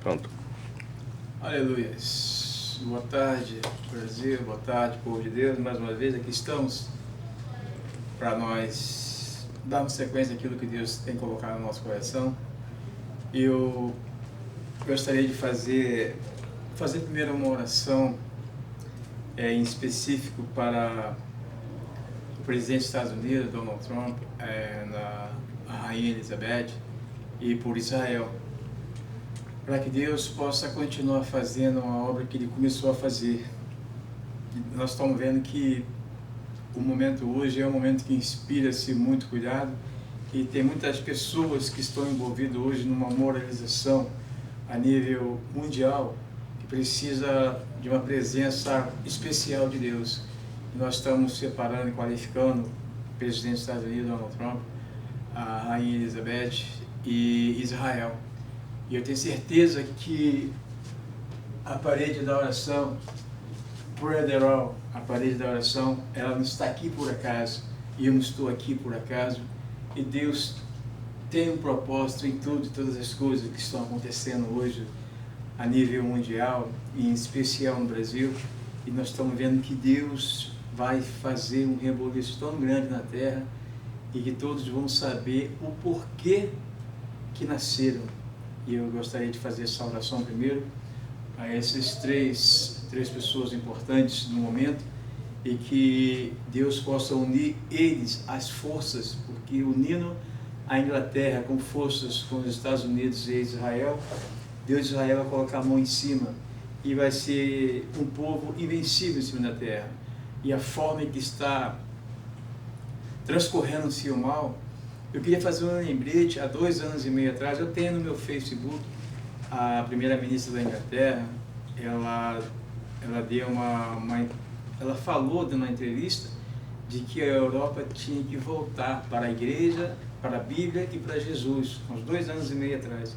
Pronto. Aleluia. Boa tarde, Brasil. Boa tarde, povo de Deus. Mais uma vez aqui estamos para nós darmos sequência àquilo que Deus tem colocado no nosso coração. Eu gostaria de fazer primeiro uma oração em específico para o presidente dos Estados Unidos, Donald Trump, a rainha Elizabeth, e por Israel, para que Deus possa continuar fazendo uma obra que Ele começou a fazer. Nós estamos vendo que o momento hoje é um momento que inspira-se muito cuidado, e tem muitas pessoas que estão envolvidas hoje numa moralização a nível mundial, que precisa de uma presença especial de Deus. E nós estamos separando e qualificando o presidente dos Estados Unidos, Donald Trump, a rainha Elizabeth e Israel. E eu tenho certeza que a parede da oração, Prayer All, a parede da oração, ela não está aqui por acaso, e eu não estou aqui por acaso, e Deus tem um propósito em tudo e todas as coisas que estão acontecendo hoje a nível mundial, e em especial no Brasil, e nós estamos vendo que Deus vai fazer um reboliço tão grande na terra, e que todos vão saber o porquê que nasceram. E eu gostaria de fazer essa oração primeiro a essas três pessoas importantes no momento, e que Deus possa unir eles às forças, porque unindo a Inglaterra com forças com os Estados Unidos e Israel, Deus de Israel vai colocar a mão em cima e vai ser um povo invencível em cima da terra. E a forma em que está transcorrendo-se o mal, eu queria fazer um lembrete. Há 2 anos e meio atrás, eu tenho no meu Facebook a primeira-ministra da Inglaterra. Ela deu ela falou numa entrevista de que a Europa tinha que voltar para a igreja, para a Bíblia e para Jesus, uns 2 anos e meio atrás.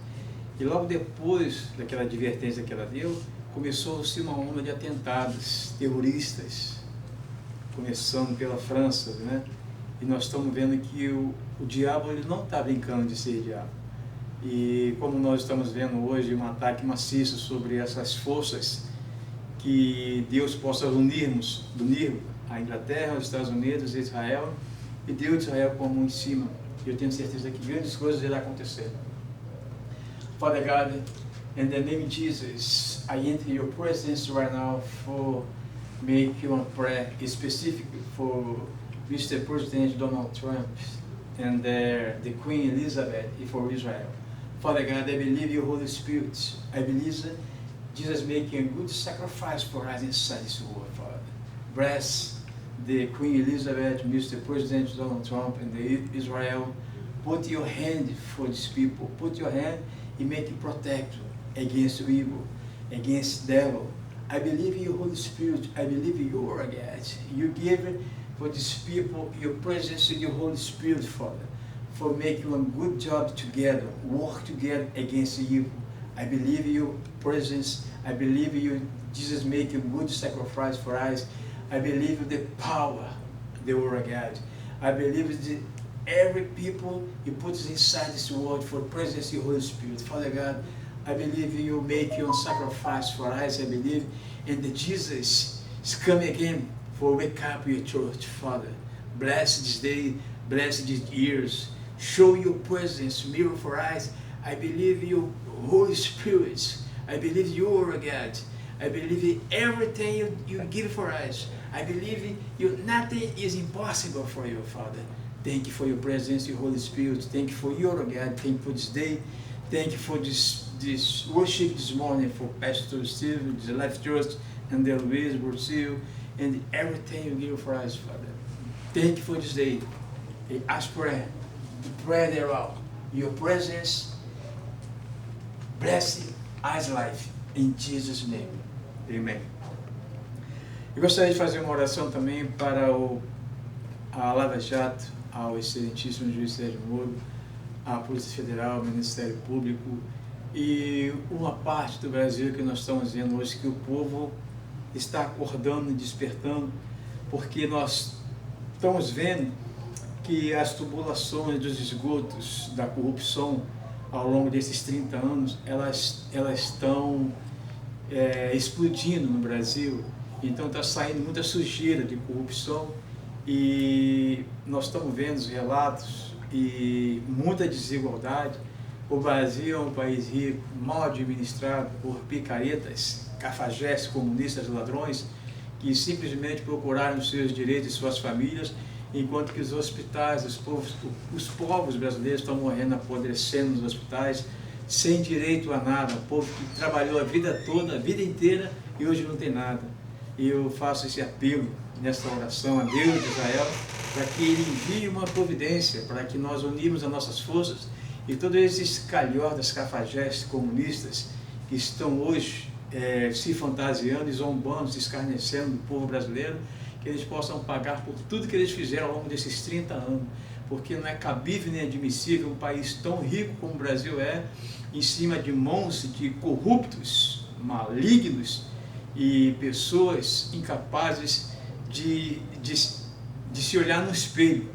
E logo depois daquela advertência que ela deu, começou-se uma onda de atentados terroristas, começando pela França, né? E nós estamos vendo que o diabo, ele não está brincando de ser diabo. E como nós estamos vendo hoje um ataque maciço sobre essas forças, que Deus possa unir a Inglaterra, os Estados Unidos e Israel, e Deus de Israel com a mão em cima. E eu tenho certeza que grandes coisas irão acontecer. Father God, in the name of Jesus, I enter your presence right now for make you a prayer specific for Mr. President Donald Trump and the Queen Elizabeth for Israel. Father God, I believe your Holy Spirit. I believe that Jesus making a good sacrifice for us inside this world, Father. Bless the Queen Elizabeth, Mr. President Donald Trump and Israel. Put your hand for these people. Put your hand and make it protect against evil, against devil. I believe in your Holy Spirit. I believe in your God. You give for these people your presence and your Holy Spirit, Father, for making a good job together, work together against evil. I believe in your presence. I believe in you, Jesus making a good sacrifice for us. I believe in the power of the Word of God. I believe that every people you put inside this world for the presence of your Holy Spirit. Father God, I believe in you making a sacrifice for us. I believe in the Jesus is coming again for wake up your church, Father. Bless this day, bless these years. Show your presence, mirror for us. I believe in your Holy Spirit. I believe you are God. I believe in everything you give for us. I believe nothing is impossible for you, Father. Thank you for your presence, your Holy Spirit. Thank you for your God. Thank you for this day. Thank you for this worship this morning for Pastor Steve, the Life Trust, and the Luis Brasil, and everything you give for us, Father. Thank you for this day. I ask prayer, pray thereof. Your presence, blessing, as life, in Jesus' name. Amen. Eu gostaria de fazer uma oração também para a Lava Jato, ao excelentíssimo juiz Sérgio Moro, a Polícia Federal, ao Ministério Público e uma parte do Brasil que nós estamos vendo hoje que o povo está acordando e despertando, porque nós estamos vendo que as tubulações dos esgotos, da corrupção, ao longo desses 30 anos, elas estão explodindo no Brasil. Então está saindo muita sujeira de corrupção e nós estamos vendo os relatos e muita desigualdade. O Brasil é um país rico, mal administrado por picaretas, cafajestes, comunistas, ladrões, que simplesmente procuraram os seus direitos e suas famílias, enquanto que os hospitais, os povos brasileiros estão morrendo, apodrecendo nos hospitais, sem direito a nada. Um povo que trabalhou a vida toda, a vida inteira, e hoje não tem nada. E eu faço esse apelo nesta oração a Deus de Israel, para que Ele envie uma providência, para que nós unimos as nossas forças, e todos esses calhordas, cafajestes, comunistas, que estão hoje se fantasiando e zombando, se escarnecendo do povo brasileiro, que eles possam pagar por tudo que eles fizeram ao longo desses 30 anos, porque não é cabível nem admissível um país tão rico como o Brasil é, em cima de mãos de corruptos, malignos e pessoas incapazes de se olhar no espelho.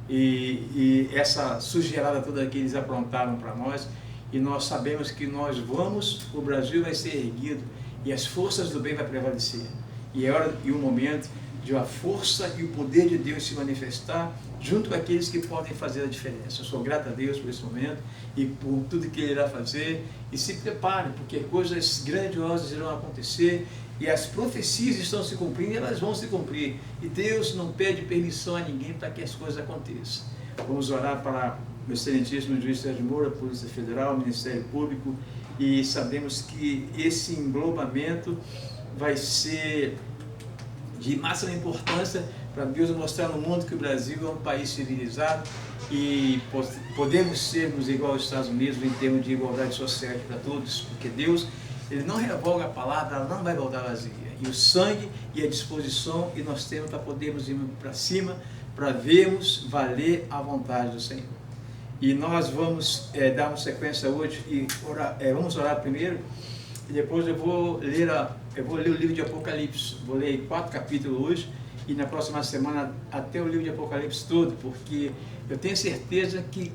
E essa sujeirada toda que eles aprontaram para nós, e nós sabemos que o Brasil vai ser erguido e as forças do bem vai prevalecer. E é hora e o momento de a força e o poder de Deus se manifestar junto com aqueles que podem fazer a diferença. Eu sou grato a Deus por esse momento e por tudo que Ele irá fazer. E se prepare, porque coisas grandiosas irão acontecer e as profecias estão se cumprindo e elas vão se cumprir. E Deus não pede permissão a ninguém para que as coisas aconteçam. Vamos orar para o excelentíssimo juiz Sérgio Moro, a Polícia Federal, o Ministério Público, e sabemos que esse englobamento vai ser de máxima importância para Deus mostrar no mundo que o Brasil é um país civilizado e podemos sermos igual aos Estados Unidos em termos de igualdade social para todos, porque Deus, Ele não revoga a palavra, ela não vai voltar vazia. E o sangue e a disposição, e nós temos para podermos ir para cima, para vermos valer a vontade do Senhor. E nós vamos dar uma sequência hoje e orar, vamos orar primeiro, e depois eu vou ler o livro de Apocalipse. Vou ler 4 capítulos hoje, e na próxima semana até o livro de Apocalipse todo, porque eu tenho certeza que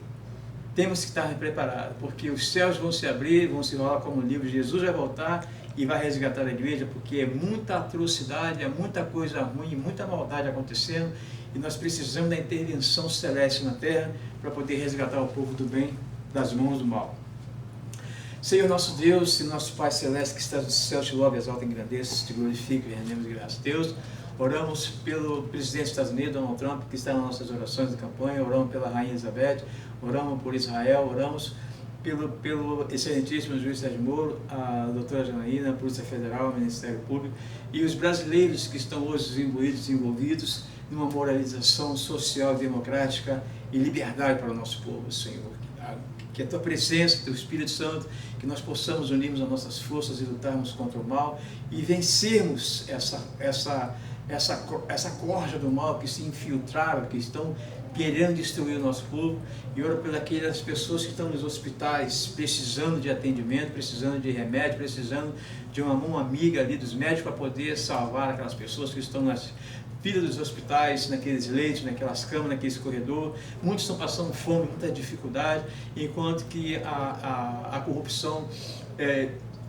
temos que estar preparados, porque os céus vão se abrir, vão se rolar como um livro, Jesus vai voltar e vai resgatar a igreja, porque é muita atrocidade, é muita coisa ruim, muita maldade acontecendo, e nós precisamos da intervenção celeste na terra para poder resgatar o povo do bem das mãos do mal. Senhor nosso Deus e nosso Pai Celeste que estás no céu, te louvo, exalta e engrandeço, te glorifico e rendemos graças. Deus, oramos pelo presidente dos Estados Unidos, Donald Trump, que está nas nossas orações de campanha, oramos pela Rainha Elizabeth, oramos por Israel, oramos pelo excelentíssimo juiz Sérgio Moro, a doutora Janaína, a Polícia Federal, o Ministério Público, e os brasileiros que estão hoje envolvidos numa moralização social, democrática e liberdade para o nosso povo, Senhor. Que a Tua presença, Teu Espírito Santo, que nós possamos unirmos as nossas forças e lutarmos contra o mal e vencermos essa corja do mal que se infiltraram, que estão querendo destruir o nosso povo. E oro pelas aquelas pessoas que estão nos hospitais precisando de atendimento, precisando de remédio, precisando de uma mão amiga ali dos médicos para poder salvar aquelas pessoas que estão nas filas dos hospitais, naqueles leitos, naquelas camas, naqueles corredores. Muitos estão passando fome, muita dificuldade, enquanto que a corrupção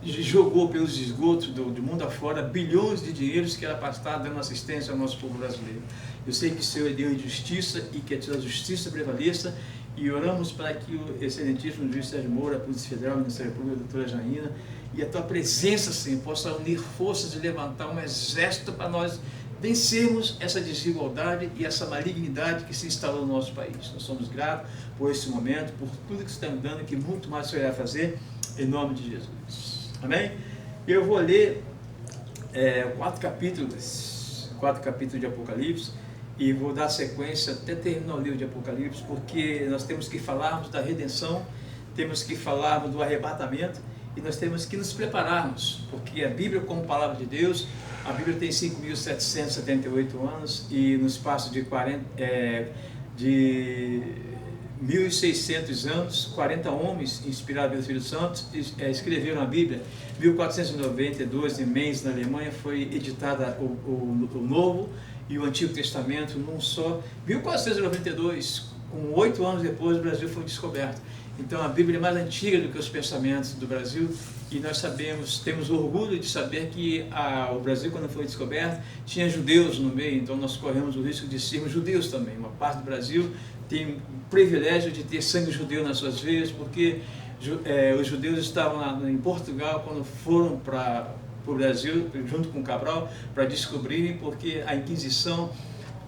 jogou pelos esgotos do mundo afora bilhões de dinheiros que era para estar dando assistência ao nosso povo brasileiro. Eu sei que o Senhor é Deus de justiça e que a Tua justiça prevaleça, e oramos para que o excelentíssimo juiz Sérgio Moro, a Polícia Federal, o Ministério Público, a doutora Janaína, e a Tua presença, Senhor, possa unir forças e levantar um exército para nós vencermos essa desigualdade e essa malignidade que se instalou no nosso país. Nós somos gratos por esse momento, por tudo que você está me dando e que muito mais o Senhor irá fazer, em nome de Jesus. Amém? Eu vou ler 4 capítulos de Apocalipse e vou dar sequência até terminar o livro de Apocalipse, porque nós temos que falarmos da redenção, temos que falarmos do arrebatamento e nós temos que nos prepararmos, porque a Bíblia, como palavra de Deus, a Bíblia tem 5.778 anos e no espaço de 1.600 anos, 40 homens inspirados pelo Espírito Santo escreveram a Bíblia. 1492, em Mainz, na Alemanha, foi editada o Novo e o Antigo Testamento num só. 1492, com 8 anos depois, o Brasil foi descoberto. Então a Bíblia é mais antiga do que os pensamentos do Brasil, e nós temos orgulho de saber que o Brasil, quando foi descoberto, tinha judeus no meio, então nós corremos o risco de sermos judeus também. Uma parte do Brasil tem o privilégio de ter sangue judeu nas suas veias, porque os judeus estavam em Portugal quando foram para o Brasil, junto com Cabral, para descobrirem, porque a Inquisição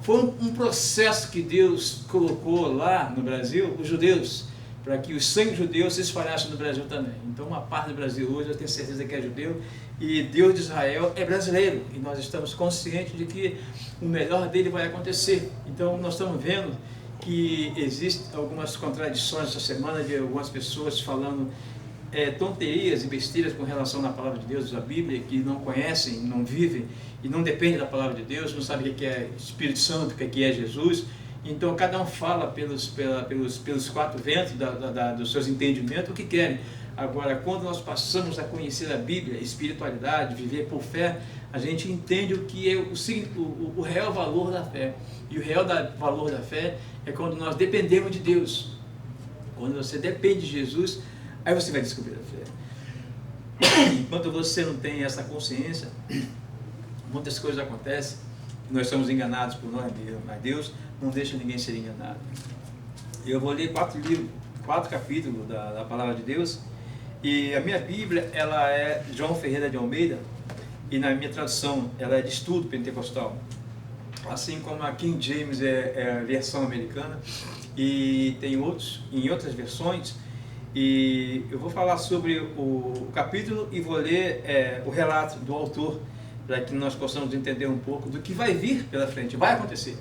foi um processo que Deus colocou lá no Brasil, os judeus, para que o sangue judeu se espalhasse no Brasil também. Então uma parte do Brasil hoje eu tenho certeza que é judeu, e Deus de Israel é brasileiro, e nós estamos conscientes de que o melhor dele vai acontecer. Então nós estamos vendo que existem algumas contradições essa semana de algumas pessoas falando tonterias e besteiras com relação à palavra de Deus, da Bíblia, que não conhecem, não vivem e não dependem da palavra de Deus, não sabem o que é Espírito Santo, o que é Jesus. Então cada um fala pelos quatro ventos dos seus entendimentos o que querem. Agora, quando nós passamos a conhecer a Bíblia, a espiritualidade, viver por fé, a gente entende o que é o real valor da fé. E o real valor da fé é quando nós dependemos de Deus. Quando você depende de Jesus, aí você vai descobrir a fé. Enquanto você não tem essa consciência, muitas coisas acontecem, nós somos enganados por nós mesmos, mas Deus não deixa ninguém ser enganado. Eu vou ler 4 capítulos da Palavra de Deus, e a minha Bíblia, ela é João Ferreira de Almeida, e na minha tradução, ela é de estudo pentecostal, assim como a King James é a versão americana, e tem em outras versões, e eu vou falar sobre o capítulo e vou ler o relato do autor, para que nós possamos entender um pouco do que vai vir pela frente, vai acontecer.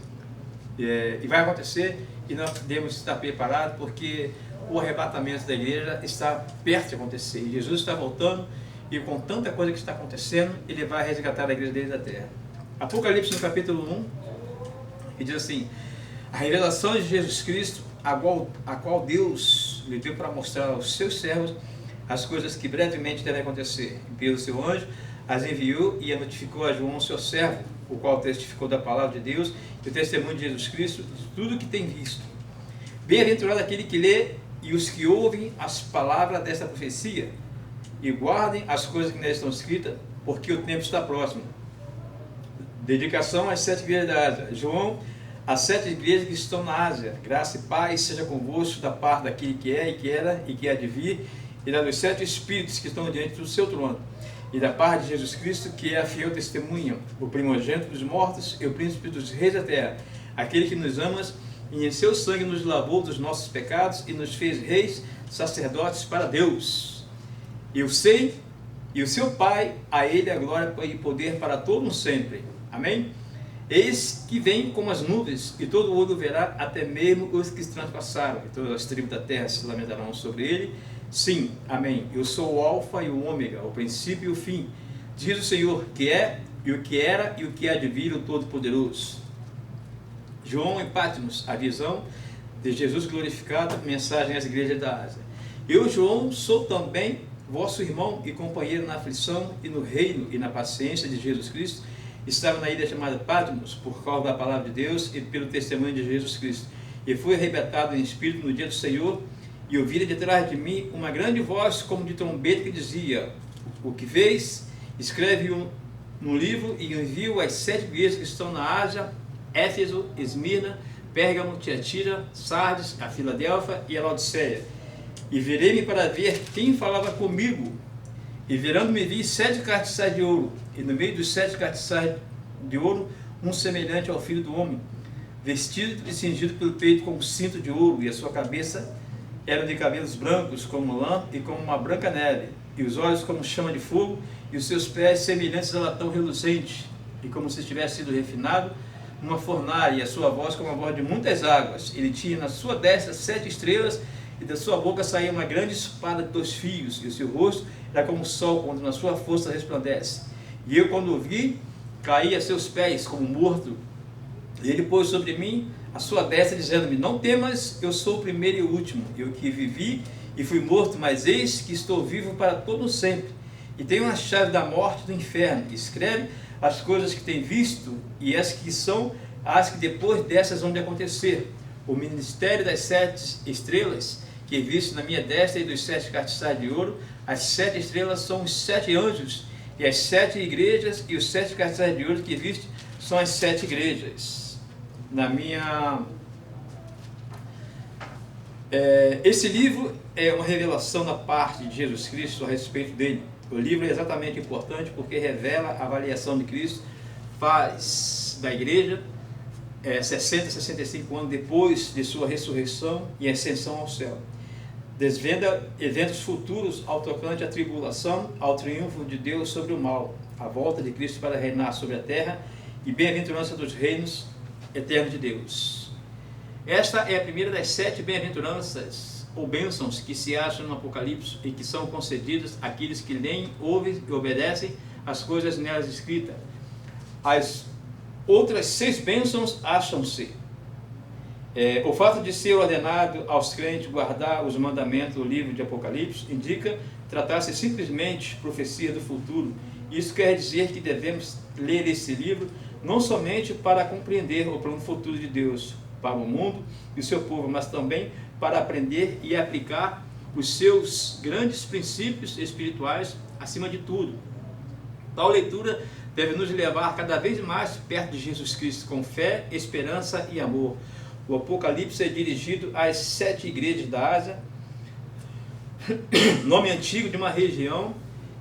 E vai acontecer, e nós devemos estar preparados, porque o arrebatamento da igreja está perto de acontecer. E Jesus está voltando, e com tanta coisa que está acontecendo, ele vai resgatar a igreja dele da terra. Apocalipse no capítulo 1, que diz assim: a revelação de Jesus Cristo, a qual Deus lhe deu para mostrar aos seus servos as coisas que brevemente devem acontecer. E pelo seu anjo as enviou e a notificou a João, seu servo, o qual testificou da palavra de Deus e o testemunho de Jesus Cristo, de tudo que tem visto. Bem-aventurado aquele que lê e os que ouvem as palavras desta profecia e guardem as coisas que nelas estão escritas, porque o tempo está próximo. Dedicação às 7 igrejas da Ásia. João, as 7 igrejas que estão na Ásia, graça e paz seja convosco da parte daquele que é, e que era, e que há de vir, e da dos 7 espíritos que estão diante do seu trono, e da parte de Jesus Cristo, que é a fiel testemunha, o primogênito dos mortos e o príncipe dos reis da terra, aquele que nos ama e em seu sangue nos lavou dos nossos pecados e nos fez reis, sacerdotes para Deus. Eu sei, e o seu Pai, a ele a glória e poder para todos sempre. Amém? Eis que vem como as nuvens, e todo olho verá, até mesmo os que se transpassaram, e todas as tribos da terra se lamentarão sobre ele. Sim, amém. Eu sou o alfa e o ômega, o princípio e o fim, diz o Senhor, que é, e o que era, e o que há de vir, o Todo-Poderoso. João e Patmos, a visão de Jesus glorificado, mensagem às igrejas da Ásia. Eu, João, sou também vosso irmão e companheiro na aflição e no reino e na paciência de Jesus Cristo. Estava na ilha chamada Patmos, por causa da palavra de Deus e pelo testemunho de Jesus Cristo. E fui arrebatado em espírito no dia do Senhor, e ouvi de trás de mim uma grande voz como de trombeta que dizia: o que vês, escreve-o no livro e envia-o às 7 igrejas que estão na Ásia, Éfeso, Esmirna, Pérgamo, Tiatira, Sardes, a Filadélfia e a Laodiceia. E virei-me para ver quem falava comigo. E virando-me vi 7 castiçais de ouro, e no meio dos 7 castiçais de ouro, um semelhante ao filho do homem, vestido e cingido pelo peito com um cinto de ouro, e a sua cabeça era de cabelos brancos como lã e como uma branca neve, e os olhos como chama de fogo, e os seus pés semelhantes a latão reluzente, e como se tivesse sido refinado numa fornalha, e a sua voz como a voz de muitas águas. Ele tinha na sua destra 7 estrelas, e da sua boca saía uma grande espada de 2 fios, e o seu rosto era como o sol, quando na sua força resplandece. E eu, quando o vi, caí a seus pés como morto, e ele pôs sobre mim a sua destra, dizendo-me: não temas, eu sou o primeiro e o último, eu que vivi e fui morto, mas eis que estou vivo para todo sempre, e tenho a chave da morte e do inferno. Escreve as coisas que tem visto, e as que são as que depois dessas vão de acontecer. O ministério das 7 estrelas que viste na minha destra e dos 7 castiçais de ouro. As 7 estrelas são os 7 anjos, e as 7 igrejas, e os 7 castiçais de ouro que viste são as 7 igrejas. Esse livro é uma revelação da parte de Jesus Cristo a respeito dele. O livro é exatamente importante porque revela a avaliação de Cristo, faz da igreja 60, 65 anos depois de sua ressurreição e ascensão ao céu. Desvenda eventos futuros ao tocante à tribulação, ao triunfo de Deus sobre o mal, a volta de Cristo para reinar sobre a terra e bem-aventurança dos reinos eternos de Deus. Esta é a primeira das 7 bem-aventuranças ou bênçãos que se acham no Apocalipse e que são concedidas àqueles que leem, ouvem e obedecem às coisas nelas escritas. As outras 6 bênçãos acham-se. O fato de ser ordenado aos crentes guardar os mandamentos do livro de Apocalipse indica tratar-se simplesmente de profecia do futuro. Isso quer dizer que devemos ler esse livro não somente para compreender o plano futuro de Deus para o mundo e o seu povo, mas também para aprender e aplicar os seus grandes princípios espirituais acima de tudo. Tal leitura deve nos levar cada vez mais perto de Jesus Cristo com fé, esperança e amor. O Apocalipse é dirigido às 7 igrejas da Ásia, nome antigo de uma região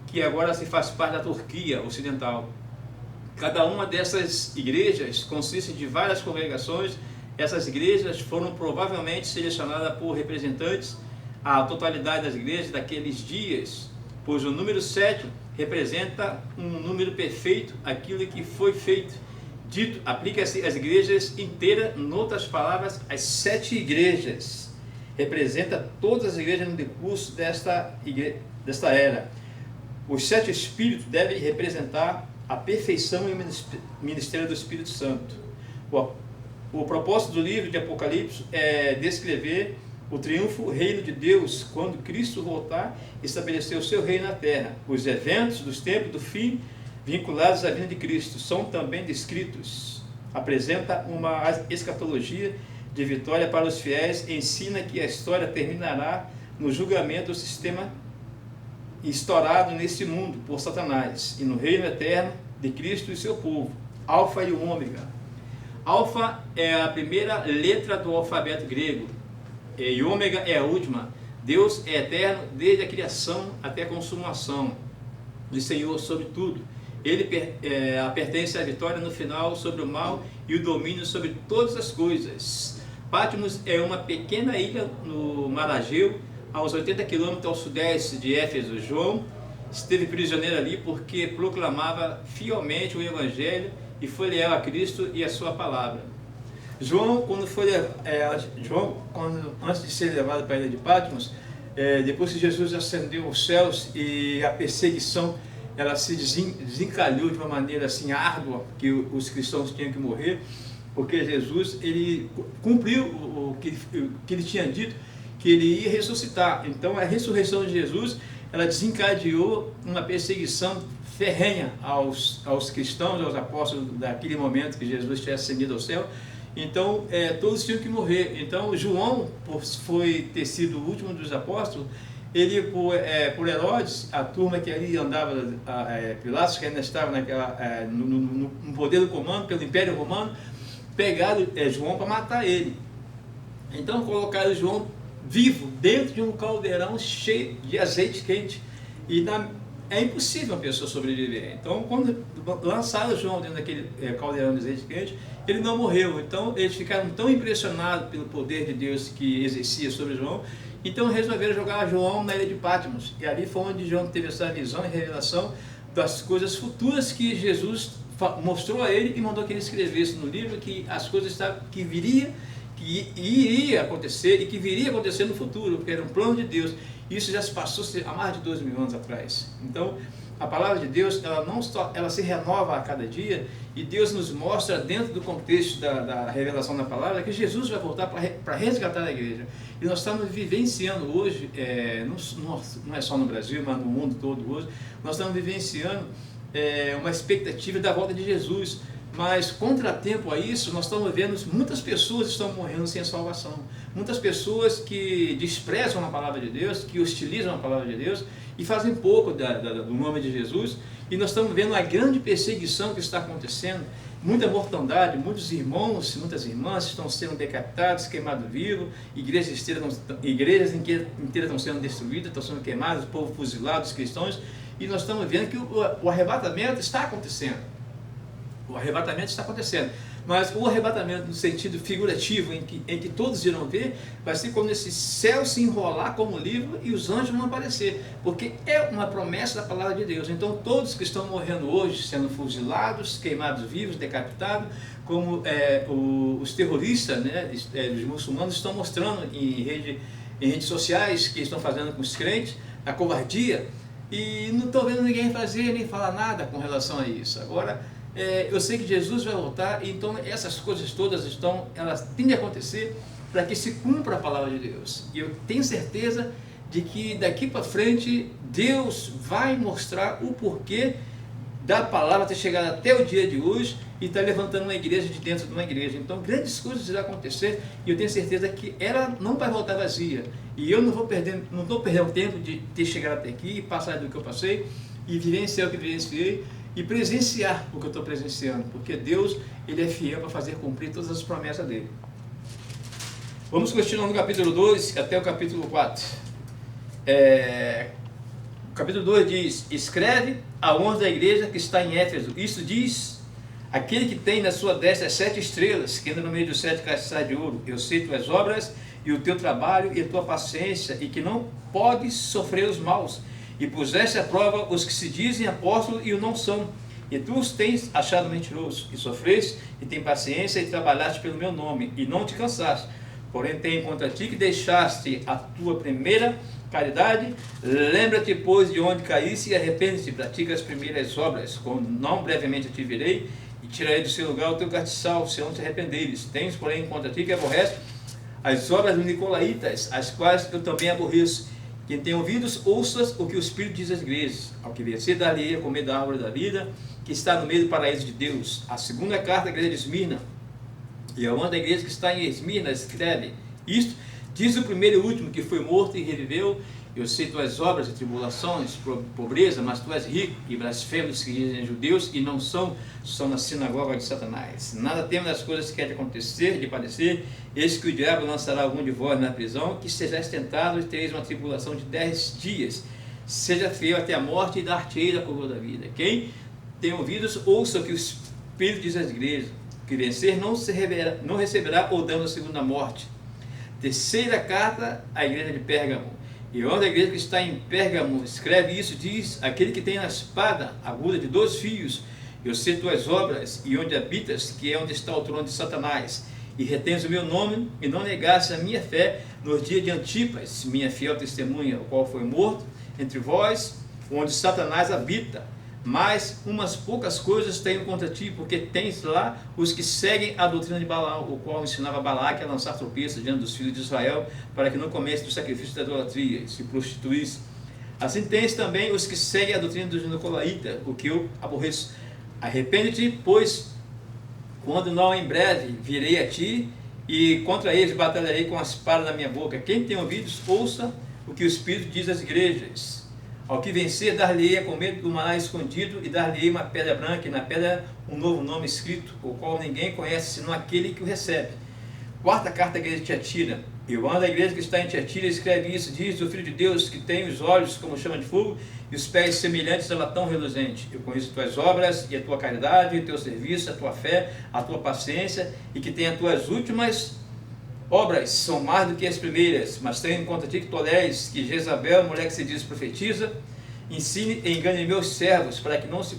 que agora se faz parte da Turquia ocidental. Cada uma dessas igrejas consiste de várias congregações. Essas igrejas foram provavelmente selecionadas por representantes à totalidade das igrejas daqueles dias, pois o número 7 representa um número perfeito, aquilo que foi feito. Dito, aplica-se às igrejas inteiras, em outras palavras, as 7 igrejas. Representa todas as igrejas no decurso desta era. Os 7 Espíritos devem representar a perfeição e o ministério do Espírito Santo. O propósito do livro de Apocalipse é descrever o triunfo, o reino de Deus, quando Cristo voltar e estabelecer o seu reino na terra. Os eventos dos tempos do fim, vinculados à vinda de Cristo, são também descritos. Apresenta uma escatologia de vitória para os fiéis, ensina que a história terminará no julgamento do sistema estourado nesse mundo por Satanás e no reino eterno de Cristo e seu povo. Alfa e o Ômega. Alfa é a primeira letra do alfabeto grego e Ômega é a última. Deus é eterno desde a criação até a consumação do Senhor sobre tudo. Ele pertence à vitória no final sobre o mal e o domínio sobre todas as coisas. Patmos é uma pequena ilha no Mar Egeu, a uns 80 quilômetros ao sudeste de Éfeso. João esteve prisioneiro ali porque proclamava fielmente o Evangelho e foi leal a Cristo e a sua palavra. João, antes de ser levado para a ilha de Patmos, depois que Jesus ascendeu aos céus e a perseguição ela se desencalhou de uma maneira assim árdua, que os cristãos tinham que morrer, porque Jesus ele cumpriu o que ele tinha dito, que ele ia ressuscitar. Então a ressurreição de Jesus ela desencadeou uma perseguição ferrenha aos cristãos, aos apóstolos daquele momento que Jesus tinha ascendido ao céu. Então todos tinham que morrer. Então João, por ter sido o último dos apóstolos, ele por Herodes, a turma que ali andava, Pilatos, que ainda estava no poder do comando, pelo Império Romano, pegaram João para matar ele. Então colocaram João vivo dentro de um caldeirão cheio de azeite quente. E é impossível uma pessoa sobreviver. Então quando lançaram João dentro daquele caldeirão de azeite quente, ele não morreu. Então eles ficaram tão impressionados pelo poder de Deus que exercia sobre João, então resolveram jogar João na ilha de Patmos. E ali foi onde João teve essa visão e revelação das coisas futuras que Jesus mostrou a ele e mandou que ele escrevesse no livro, que as coisas que iria acontecer e que viria a acontecer no futuro, porque era um plano de Deus. Isso já se passou há mais de 2.000 anos atrás. Então a palavra de Deus ela se renova a cada dia, e Deus nos mostra dentro do contexto da revelação da palavra que Jesus vai voltar para resgatar a igreja. E nós estamos vivenciando hoje, não é só no Brasil, mas no mundo todo hoje, nós estamos vivenciando uma expectativa da volta de Jesus. Mas, contratempo a isso, nós estamos vendo muitas pessoas estão morrendo sem salvação. Muitas pessoas que desprezam a palavra de Deus, que hostilizam a palavra de Deus e fazem pouco do nome de Jesus. E nós estamos vendo a grande perseguição que está acontecendo, muita mortandade, muitos irmãos, muitas irmãs estão sendo decapitados, queimados vivos, igrejas inteiras estão sendo destruídas, estão sendo queimadas, o povo fuzilado, os cristãos, e nós estamos vendo que o arrebatamento está acontecendo. O arrebatamento está acontecendo, mas o arrebatamento no sentido figurativo, em que todos irão ver, vai ser quando esse céu se enrolar como livro e os anjos vão aparecer, porque é uma promessa da palavra de Deus. Então todos que estão morrendo hoje, sendo fuzilados, queimados vivos, decapitados, como os terroristas, né, os muçulmanos estão mostrando em redes sociais que estão fazendo com os crentes, a covardia, e não estou vendo ninguém fazer nem falar nada com relação a isso. Agora, eu sei que Jesus vai voltar, então essas coisas todas elas têm de acontecer para que se cumpra a palavra de Deus. E eu tenho certeza de que daqui para frente Deus vai mostrar o porquê da palavra ter chegado até o dia de hoje e está levantando uma igreja de dentro de uma igreja. Então grandes coisas irão acontecer e eu tenho certeza que ela não vai voltar vazia. E eu não estou perdendo tempo de ter chegado até aqui e passar do que eu passei e vivenciar o que vivenciei e presenciar o que eu estou presenciando, porque Deus, Ele é fiel para fazer cumprir todas as promessas dEle. Vamos continuar no capítulo 2 até o capítulo 4. O capítulo 2 diz: escreve a anjo da igreja que está em Éfeso. Isso diz aquele que tem na sua destra as 7 estrelas, que anda no meio dos 7 castiçais de ouro. Eu sei tuas obras e o teu trabalho e a tua paciência, e que não podes sofrer os maus, e puseste à prova os que se dizem apóstolos e o não são, e tu os tens achado mentirosos, e sofreste, e tem paciência, e trabalhaste pelo meu nome, e não te cansaste. Porém tenho contra ti que deixaste a tua primeira caridade. Lembra-te, pois, de onde caíste, e arrepende-te, pratica as primeiras obras, quando não brevemente te virei, e tirarei do seu lugar o teu castiçal, se não te arrependeres. Tens, porém, contra ti que aborrece as obras dos nicolaítas, as quais eu também aborreço. Quem tem ouvidos, ouça o que o Espírito diz às igrejas. Ao que vencer, dar-lhe a comer da árvore da vida, que está no meio do paraíso de Deus. A segunda carta da igreja de Esmirna, e a uma da igreja que está em Esmirna, escreve: isto diz o primeiro e último, que foi morto e reviveu. Eu sei tuas obras e tribulações, pobreza, mas tu és rico, e blasfemos que dizem judeus e não são na sinagoga de Satanás. Nada temo das coisas que há de acontecer, de padecer. Eis que o diabo lançará algum de vós na prisão, que sejais tentados e tereis uma tribulação de 10 dias. Seja fiel até a morte e dar-te-ei a coroa da vida. Quem tem ouvidos, ouça o que o Espírito diz às igrejas. Que vencer não receberá o dano da segunda morte. Terceira carta à igreja de Pérgamo. E onde a igreja que está em Pérgamo escreve isso, diz: aquele que tem a espada aguda de 2 fios, eu sei tuas obras e onde habitas, que é onde está o trono de Satanás, e retens o meu nome, e não negaste a minha fé nos dias de Antipas, minha fiel testemunha, o qual foi morto entre vós, onde Satanás habita. Mas umas poucas coisas tenho contra ti, porque tens lá os que seguem a doutrina de Balaão, o qual ensinava Balaque a lançar tropeços diante dos filhos de Israel, para que não comesse do sacrifício da idolatria, e se prostituísse. Assim tens também os que seguem a doutrina dos nicolaítas, o que eu aborreço. Arrepende-te, pois, quando não em breve virei a ti, e contra eles batalharei com a espada da minha boca. Quem tem ouvidos, ouça o que o Espírito diz às igrejas. Ao que vencer, dar-lhe-ei a comer do maná escondido, e dar-lhe-ei uma pedra branca, e na pedra um novo nome escrito, o qual ninguém conhece, senão aquele que o recebe. Quarta carta à igreja de Tiatira. E o anjo da igreja que está em Tiatira escreve isso, diz o Filho de Deus, que tem os olhos como chama de fogo, e os pés semelhantes a latão reluzente. Eu conheço tuas obras, e a tua caridade, e o teu serviço, a tua fé, a tua paciência, e que tem as tuas últimas obras são mais do que as primeiras, mas tenho em conta ti que toleres que Jezabel, mulher que se diz profetiza, ensine e engane meus servos, para que não se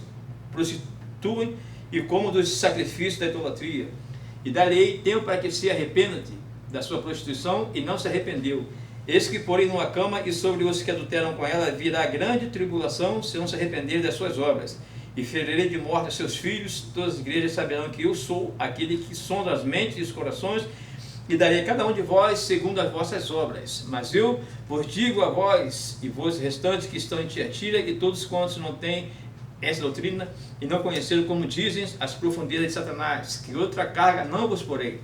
prostituem e comam dos sacrifícios da idolatria. E darei tempo para que se arrependa-te da sua prostituição, e não se arrependeu. Eis que porém numa cama, e sobre os que adulteram com ela virá grande tribulação, se não se arrependerem das suas obras. E ferirei de morte a seus filhos. Todas as igrejas saberão que eu sou aquele que sonda as mentes e os corações, e darei a cada um de vós segundo as vossas obras. Mas eu vos digo a vós, e vós restantes que estão em Tiatira, e todos quantos não têm essa doutrina, e não conheceram, como dizem, as profundezas de Satanás, que outra carga não vos porei.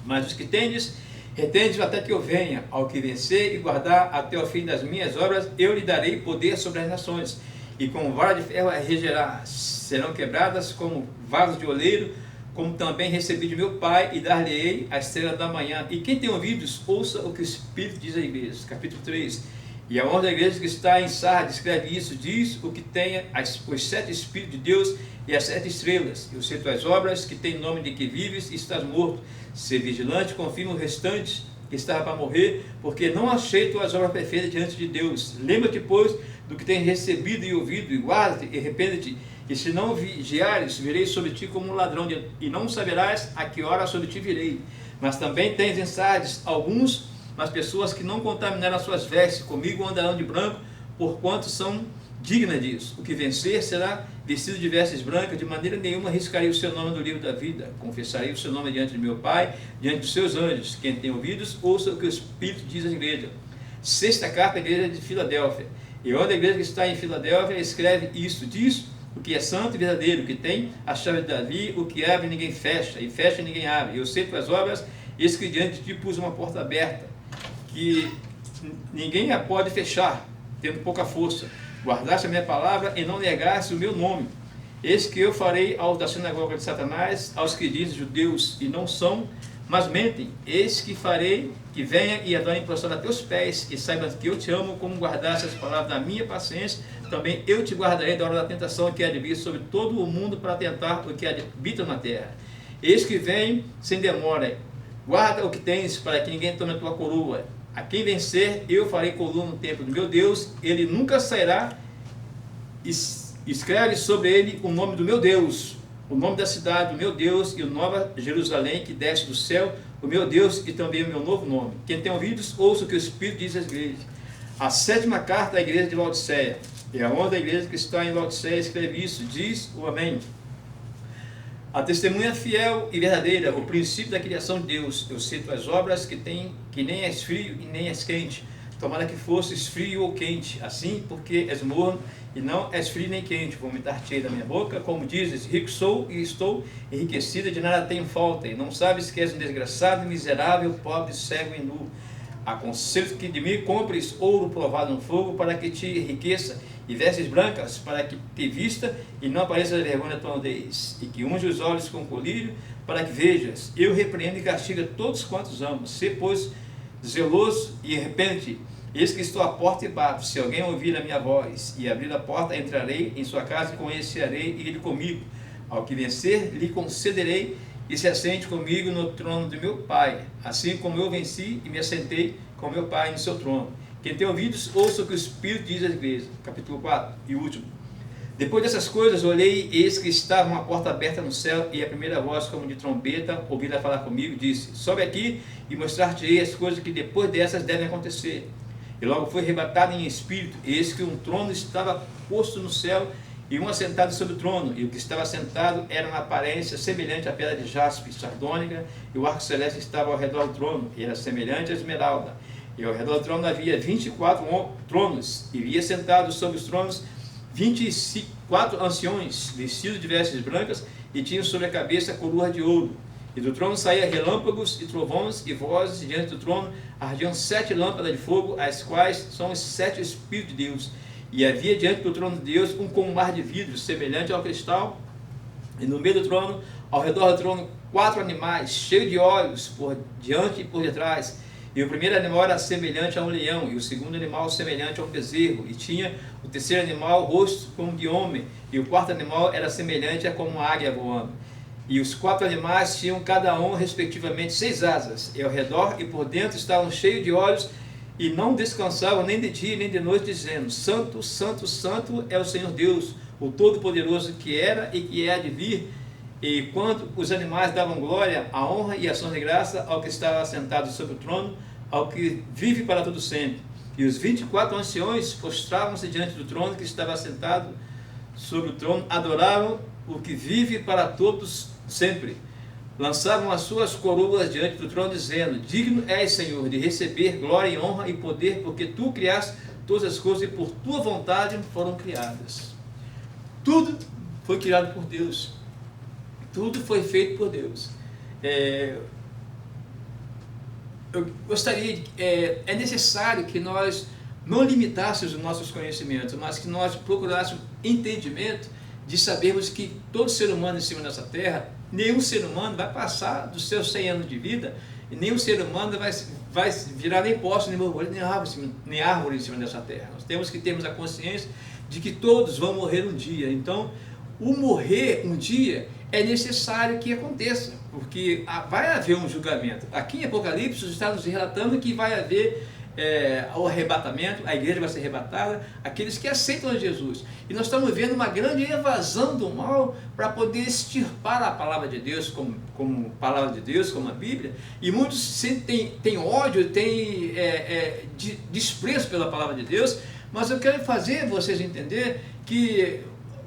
Mas os que tendes, retende até que eu venha. Ao que vencer e guardar até o fim das minhas obras, eu lhe darei poder sobre as nações, e com vara de ferro a regerá. Serão quebradas como vasos de oleiro, como também recebi de meu Pai, e dar-lhe-ei a estrela da manhã. E quem tem ouvidos, ouça o que o Espírito diz à igreja. Capítulo 3. E a honra da igreja que está em Sardes, escreve isso, diz o que tem os 7 Espíritos de Deus e as 7 estrelas. Eu sei tuas obras, que tem nome de que vives e estás morto. Ser vigilante, confirma o restante que estava para morrer, porque não achei tuas obras perfeitas diante de Deus. Lembra-te, pois, do que tens recebido e ouvido, e guarda-te e arrepende-te. E se não vigiares, virei sobre ti como um ladrão, e não saberás a que hora sobre ti virei. Mas também tens em Sardes alguns, mas pessoas que não contaminaram as suas vestes, comigo andarão de branco, porquanto são dignas disso. O que vencer será vestido de vestes brancas, de maneira nenhuma riscarei o seu nome do livro da vida. Confessarei o seu nome diante de meu Pai, diante dos seus anjos. Quem tem ouvidos, ouça o que o Espírito diz à igreja. 6ª carta à igreja de Filadélfia. E onde a igreja que está em Filadélfia, escreve isso, diz o que é santo e verdadeiro, que tem a chave de Davi, o que abre ninguém fecha, e fecha ninguém abre. Eu sei tuas obras, eis que diante de ti pus uma porta aberta, que ninguém a pode fechar, tendo pouca força. Guardaste a minha palavra e não negaste o meu nome. Eis que eu farei aos da sinagoga de Satanás, aos que dizem judeus e não são, mas mentem. Eis que farei que venha e adorem prostrado a teus pés, e saibam que eu te amo, como guardaste as palavras da minha paciência, também eu te guardarei da hora da tentação que há de vir sobre todo o mundo para tentar o que habita na terra. Eis que vem sem demora. Guarda o que tens, para que ninguém tome a tua coroa. A quem vencer, eu farei coluna no templo do meu Deus, ele nunca sairá. Escreve sobre ele o nome do meu Deus, o nome da cidade do meu Deus, e o Nova Jerusalém que desce do céu, o meu Deus, e também o meu novo nome. Quem tem ouvidos, ouça o que o Espírito diz às igrejas. A 7ª carta à igreja de Laodiceia. E a honra da igreja que está em Laodiceia escreve isso, diz o Amém. A testemunha fiel e verdadeira, o princípio da criação de Deus. Eu sei tuas obras, que nem és frio e nem és quente. Tomara que fosses frio ou quente, assim, porque és morno e não és frio nem quente. Vomitar-te-ei da minha boca, como dizes, rico sou e estou enriquecida, de nada tenho falta. E não sabes que és um desgraçado, miserável, pobre, cego e nu. Aconselho que de mim compres ouro provado no fogo, para que te enriqueça, e vestes brancas, para que te vista e não apareça a vergonha da tua nudez, e que unge os olhos com colírio, para que vejas. Eu repreendo e castigo a todos quantos amo. Sê, pois, zeloso e arrepende-te. Eis que estou à porta e bato. Se alguém ouvir a minha voz e abrir a porta, entrarei em sua casa e conhecerei e ele comigo. Ao que vencer, lhe concederei e se assente comigo no trono de meu Pai, assim como eu venci e me assentei com meu Pai no seu trono. Quem tem ouvidos, ouça o que o Espírito diz às igrejas. Capítulo 4 e último. Depois dessas coisas, olhei, e eis que estava uma porta aberta no céu, e a primeira voz, como de trombeta, ouvida falar comigo, disse: sobe aqui e mostrar-te-ei as coisas que depois dessas devem acontecer. E logo foi arrebatado em espírito, e eis que um trono estava posto no céu, e um assentado sobre o trono, e o que estava sentado era uma aparência semelhante à pedra de jaspe, sardônica, e o arco celeste estava ao redor do trono, e era semelhante à esmeralda. E ao redor do trono havia 24 tronos, e havia sentados sobre os tronos 24 anciões, vestidos de vestes brancas, e tinham sobre a cabeça coroa de ouro. E do trono saía relâmpagos e trovões e vozes, e diante do trono ardiam 7 lâmpadas de fogo, as quais são os 7 Espíritos de Deus. E havia diante do trono de Deus um como mar de vidro, semelhante ao cristal, e no meio do trono, ao redor do trono, 4 animais, cheios de olhos, por diante e por detrás. E o primeiro animal era semelhante a um leão, e o segundo animal semelhante a um bezerro, e tinha o terceiro animal rosto como de homem, e o quarto animal era semelhante a como uma águia voando. E os 4 animais tinham cada um, respectivamente, 6 asas, e ao redor e por dentro estavam cheios de olhos, e não descansavam nem de dia nem de noite, dizendo: Santo, Santo, Santo é o Senhor Deus, o Todo-Poderoso, que era e que há de vir. E quando os animais davam glória, a honra e ação de graça ao que estava sentado sobre o trono, ao que vive para todo sempre. E os 24 anciões prostravam-se diante do trono que estava sentado sobre o trono, adoravam o que vive para todos sempre. Lançavam as suas coroas diante do trono, dizendo: digno és, Senhor, de receber glória e honra e poder, porque tu criaste todas as coisas e por tua vontade foram criadas. tudo foi criado por Deus. Tudo foi feito por Deus. Eu gostaria, é necessário que nós não limitássemos os nossos conhecimentos, mas que nós procurássemos entendimento de sabermos que todo ser humano em cima dessa terra, nenhum ser humano vai passar dos seus 100 anos de vida, e nenhum ser humano vai virar nem poste, nem árvore em cima dessa terra. Nós temos que termos a consciência de que todos vão morrer um dia. Então, o morrer um dia é necessário que aconteça, porque vai haver um julgamento. Aqui em Apocalipse está nos relatando que vai haver o arrebatamento, a igreja vai ser arrebatada, aqueles que aceitam a Jesus. E nós estamos vendo uma grande evasão do mal para poder extirpar a palavra de Deus como palavra de Deus, como a Bíblia, e muitos têm ódio, têm desprezo pela palavra de Deus, mas eu quero fazer vocês entender que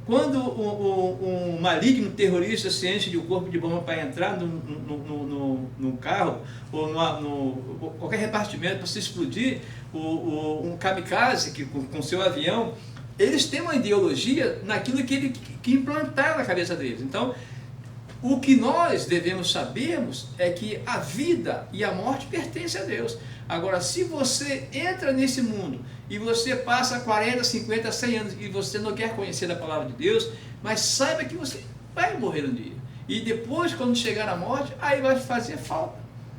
quando um maligno terrorista se enche de um corpo de bomba para entrar num carro ou qualquer repartimento para se explodir, um kamikaze com seu avião, eles têm uma ideologia naquilo que implantaram na cabeça deles. Então, o que nós devemos sabermos é que a vida e a morte pertencem a Deus. Agora, se você entra nesse mundo e você passa 40, 50, 100 anos e você não quer conhecer a palavra de Deus, mas saiba que você vai morrer um dia. E depois, quando chegar a morte, aí vai fazer falta.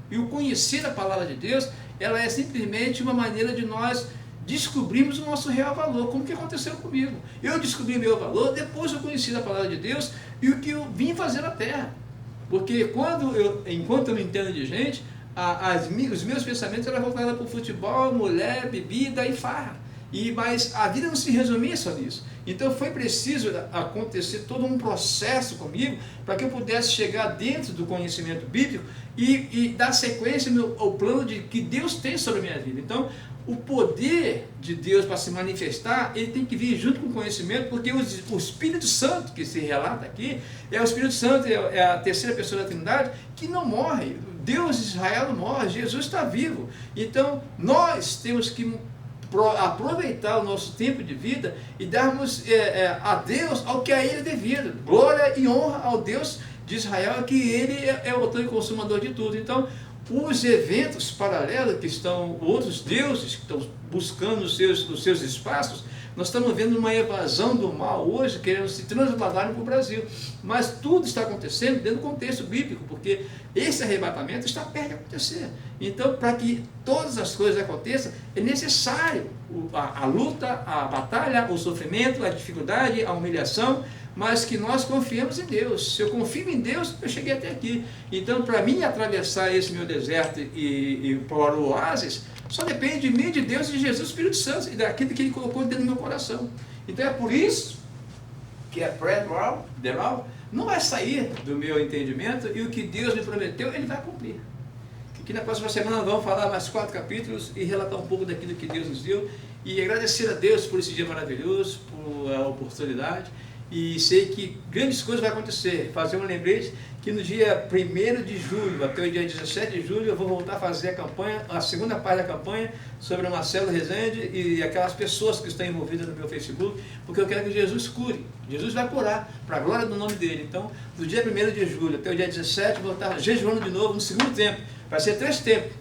E o conhecer a palavra de Deus, ela é simplesmente uma maneira de nós descobrirmos o nosso real valor, como que aconteceu comigo. Eu descobri meu valor, depois eu conheci a palavra de Deus e o que eu vim fazer na terra. Porque enquanto eu me entendo de gente, os meus pensamentos eram voltados para o futebol, mulher, bebida e farra. Mas a vida não se resumia só nisso. Então foi preciso acontecer todo um processo comigo para que eu pudesse chegar dentro do conhecimento bíblico e dar sequência ao plano que Deus tem sobre a minha vida. Então, o poder de Deus para se manifestar, ele tem que vir junto com o conhecimento, porque o Espírito Santo que se relata aqui, é o Espírito Santo, é a terceira pessoa da Trindade, que não morre. Deus de Israel não morre, Jesus está vivo. Então, nós temos que aproveitar o nosso tempo de vida e darmos a Deus ao que a Ele é devido. Glória e honra ao Deus de Israel, que Ele é o autor e consumador de tudo. Então, os eventos paralelos que estão, outros deuses que estão buscando os seus espaços, nós estamos vendo uma evasão do mal hoje, querendo se transladar para o Brasil. Mas tudo está acontecendo dentro do contexto bíblico, porque esse arrebatamento está perto de acontecer. Então, para que todas as coisas aconteçam, é necessário a luta, a batalha, o sofrimento, a dificuldade, a humilhação, mas que nós confiemos em Deus. Se eu confio em Deus, eu cheguei até aqui. Então, para mim atravessar esse meu deserto e para o oásis, só depende de mim, de Deus, de Jesus, Espírito Santo, e daquilo que Ele colocou dentro do meu coração. Então é por isso que a pré-moral não vai sair do meu entendimento, e o que Deus me prometeu, Ele vai cumprir. Que na próxima semana nós vamos falar mais 4 capítulos e relatar um pouco daquilo que Deus nos deu, e agradecer a Deus por esse dia maravilhoso, por a oportunidade, e sei que grandes coisas vão acontecer. Fazer um lembrete que no dia 1º de julho, até o dia 17 de julho, eu vou voltar a fazer a campanha, a segunda parte da campanha, sobre o Marcelo Rezende e aquelas pessoas que estão envolvidas no meu Facebook, porque eu quero que Jesus cure. Jesus vai curar, para a glória do nome dele. Então, do dia 1º de julho até o dia 17, eu vou estar jejuando de novo no segundo tempo. Vai ser 3 tempos,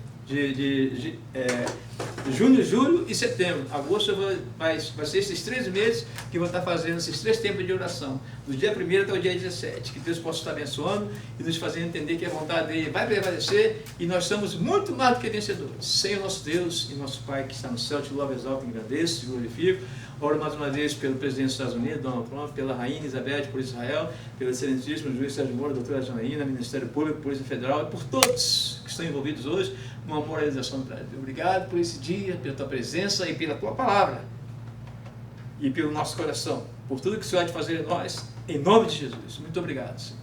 junho, julho e setembro. Agosto vai ser esses 3 meses que eu vou estar fazendo esses 3 tempos de oração, do dia 1º até o dia 17. Que Deus possa estar abençoando e nos fazendo entender que a vontade dele vai prevalecer e nós somos muito mais do que vencedores. Senhor nosso Deus e nosso Pai que está no céu, te louvo, exalto, agradeço, te glorifico. Oro mais uma vez pelo presidente dos Estados Unidos, Donald Trump, pela rainha Elizabeth, por Israel, pelo excelentíssimo juiz Sérgio Moro, doutora Janaína, Ministério Público, Polícia Federal, e por todos que estão envolvidos hoje numa moralização do Brasil. Obrigado por esse dia, pela tua presença e pela tua palavra, e pelo nosso coração, por tudo que o Senhor há de fazer em nós, em nome de Jesus. Muito obrigado, Senhor.